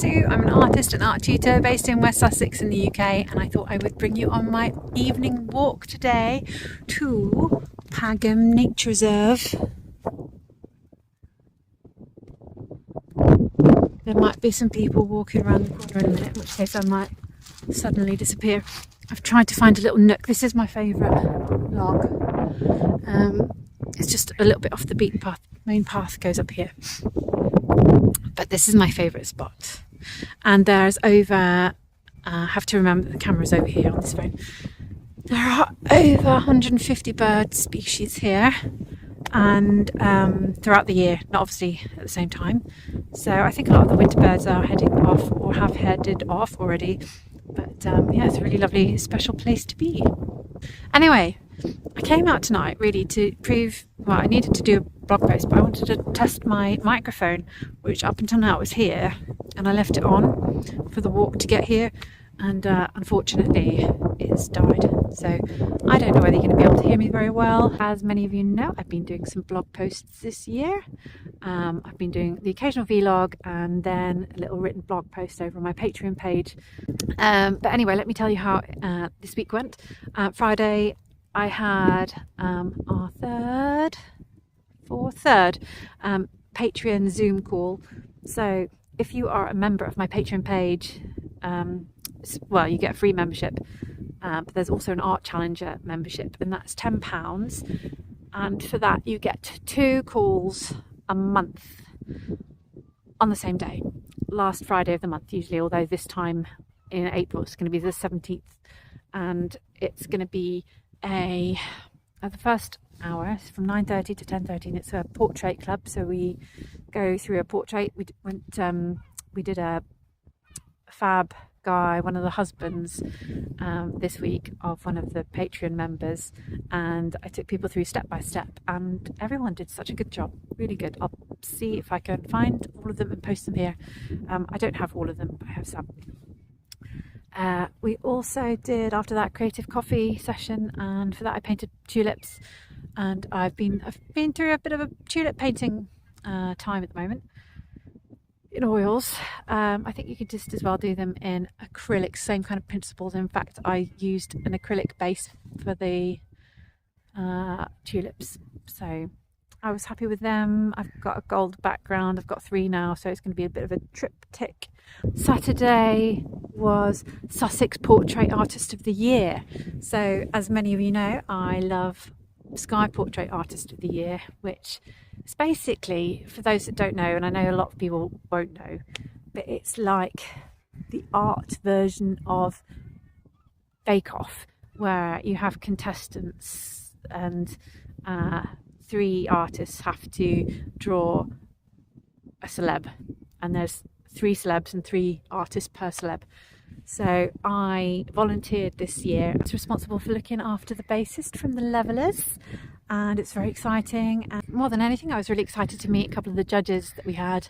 Sue. I'm an artist and art tutor based in West Sussex in the UK, and I thought I would bring you on my evening walk today to Pagham Nature Reserve. There might be some people walking around the corner in a minute, in which case I might suddenly disappear. I've tried to find a little nook. This is my favourite log. It's just a little bit off the beaten path. Main path goes up here. But this is my favourite spot. And there's over, I have to remember the camera's over here on this phone. There are over 150 bird species here, and throughout the year, not obviously at the same time. So I think a lot of the winter birds are heading off or have headed off already. But yeah, it's a really lovely, special place to be. Anyway, I came out tonight really to prove, well, I needed to do a blog post, but I wanted to test my microphone, which up until now was here, and I left it on for the walk to get here, and unfortunately it's died. So I don't know whether you're going to be able to hear me very well. As many of you know, I've been doing some blog posts this year. I've been doing the occasional vlog and then a little written blog post over on my Patreon page. But anyway, let me tell you how this week went. Friday I had our third Patreon Zoom call. So if you are a member of my Patreon page, well, you get a free membership, but there's also an Art Challenger membership, and that's £10, and for that you get 2 calls a month on the same day, last Friday of the month usually, although this time in April it's going to be the 17th, and it's going to be the first hour from 9:30 to 10:30, and it's a portrait club, so we go through a portrait. We did a fab guy, one of the husbands this week of one of the Patreon members, and I took people through step by step, and everyone did such a good job, really good. I'll see if I can find all of them and post them here. I don't have all of them, but I have some. We also did, after that, creative coffee session, and for that I painted tulips, and I've been through a bit of a tulip painting time at the moment in oils. I think you could just as well do them in acrylics, same kind of principles. In fact, I used an acrylic base for the tulips, so I was happy with them. I've got a gold background, I've got 3 now, so it's going to be a bit of a triptych. Saturday was Sussex Portrait Artist of the Year. So as many of you know, I love Sky Portrait Artist of the Year, which is basically, for those that don't know, and I know a lot of people won't know, but it's like the art version of Bake Off, where you have contestants and 3 artists have to draw a celeb, and there's 3 celebs and 3 artists per celeb. So I volunteered this year. I was responsible for looking after the bassist from the Levellers, and it's very exciting. And more than anything, I was really excited to meet a couple of the judges that we had,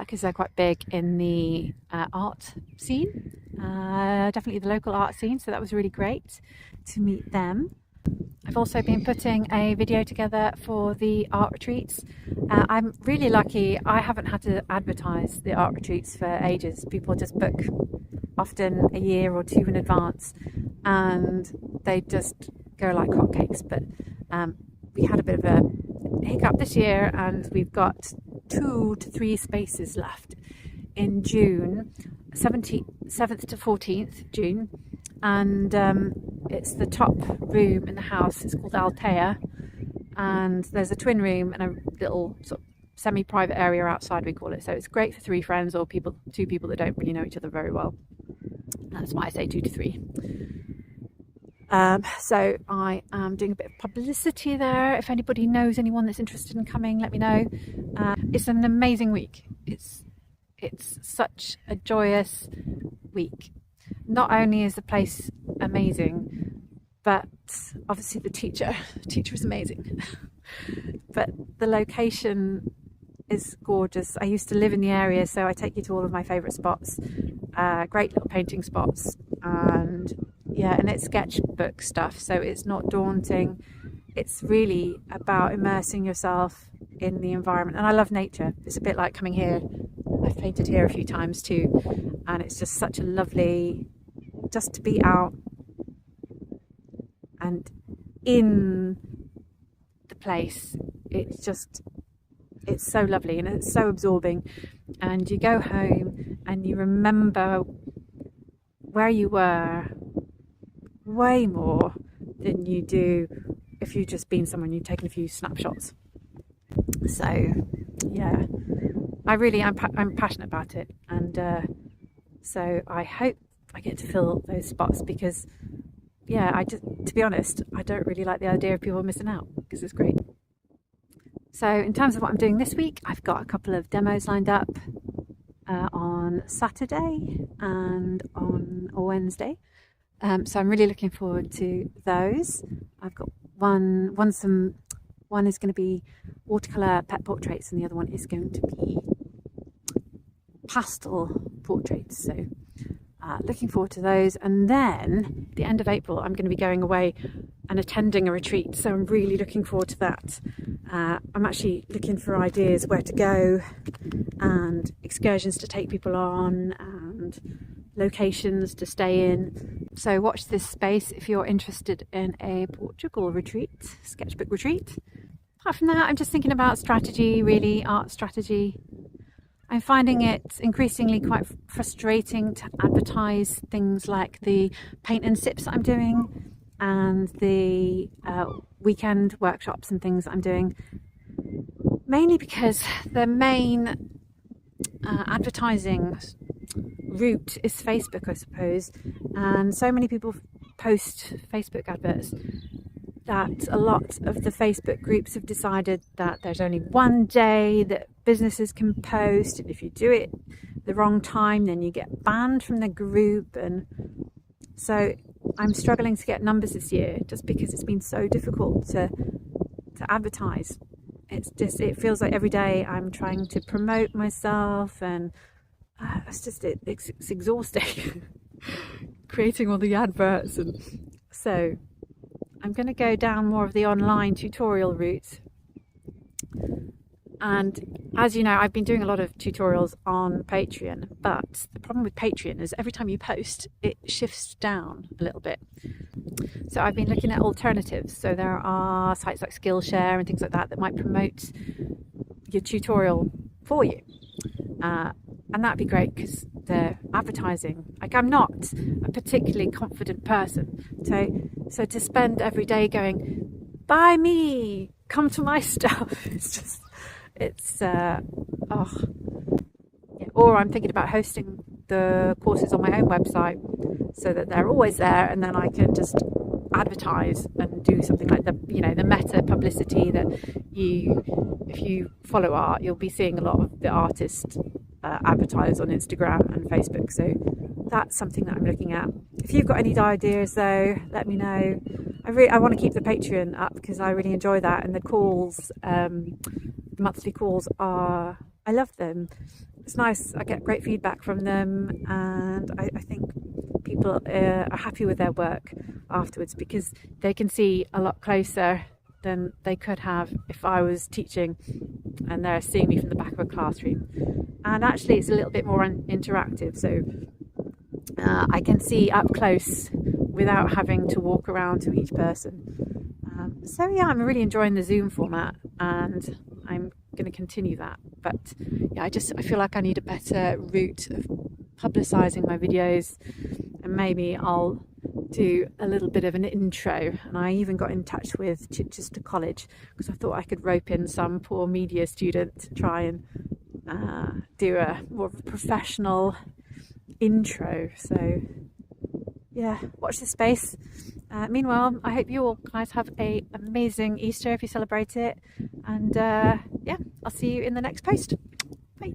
because they're quite big in the art scene, definitely the local art scene, so that was really great to meet them. I've also been putting a video together for the art retreats. I'm really lucky, I haven't had to advertise the art retreats for ages. People just book often a year or 2 in advance, and they just go like hotcakes. But we had a bit of a hiccup this year, and we've got 2 to 3 spaces left in June, 7th to 14th June, and it's the top room in the house. It's called Altea, and there's a twin room and a little sort of semi-private area outside, we call it. So it's great for 3 friends or 2 people that don't really know each other very well. That's why I say 2 to 3. So I am doing a bit of publicity there. If anybody knows anyone that's interested in coming, let me know. It's an amazing week. It's such a joyous week. Not only is the place amazing, but obviously the teacher is amazing. But the location is gorgeous. I used to live in the area, so I take you to all of my favourite spots, great little painting spots, and yeah, and it's sketchbook stuff, so it's not daunting. It's really about immersing yourself in the environment, and I love nature. It's a bit like coming here I've painted here a few times too, and it's just such a lovely, just to be out and in the place. It's so lovely and it's so absorbing, and you go home and you remember where you were way more than you do if you've just been somewhere and you've taken a few snapshots. So yeah, I'm passionate about it, and so I hope I get to fill those spots, because yeah, to be honest, I don't really like the idea of people missing out, because it's great. So in terms of what I'm doing this week, I've got a couple of demos lined up on Saturday and on a Wednesday. So I'm really looking forward to those. I've got one is going to be watercolour pet portraits, and the other one is going to be pastel portraits. So looking forward to those. And then at the end of April, I'm going to be going away and attending a retreat. So I'm really looking forward to that. I'm actually looking for ideas where to go and excursions to take people on and locations to stay in. So watch this space if you're interested in a Portugal retreat, sketchbook retreat. Apart from that, I'm just thinking about strategy, really, art strategy. I'm finding it increasingly quite frustrating to advertise things like the paint and sips that I'm doing and the weekend workshops and things that I'm doing, mainly because the main advertising route is Facebook, I suppose, and so many people post Facebook adverts that a lot of the Facebook groups have decided that there's only one day that businesses can post, and if you do it the wrong time then you get banned from the group. And so I'm struggling to get numbers this year just because it's been so difficult to advertise. It feels like every day I'm trying to promote myself, and it's exhausting creating all the adverts. And so I'm going to go down more of the online tutorial route. And as you know, I've been doing a lot of tutorials on Patreon, but the problem with Patreon is every time you post, it shifts down a little bit. So I've been looking at alternatives. So there are sites like Skillshare and things like that that might promote your tutorial for you. And that'd be great because they're advertising. Like, I'm not a particularly confident person. So to spend every day going, buy me, come to my stuff, yeah. Or I'm thinking about hosting the courses on my own website so that they're always there, and then I can just advertise and do something like the meta publicity that if you follow art, you'll be seeing a lot of the artists advertise on Instagram and Facebook. So that's something that I'm looking at. If you've got any ideas though, let me know. I want to keep the Patreon up because I really enjoy that, and the calls, monthly calls I love them. It's nice. I get great feedback from them, and I think people are happy with their work afterwards because they can see a lot closer than they could have if I was teaching and they're seeing me from the back of a classroom. And actually it's a little bit more interactive, so I can see up close without having to walk around to each person. So yeah, I'm really enjoying the Zoom format, and I'm going to continue that. But yeah, I feel like I need a better route of publicising my videos, and maybe I'll do a little bit of an intro. And I even got in touch with Chichester College because I thought I could rope in some poor media student to try and do a more of a professional intro. So yeah, watch this space. Meanwhile, I hope you all guys have an amazing Easter if you celebrate it, and yeah, I'll see you in the next post. Bye.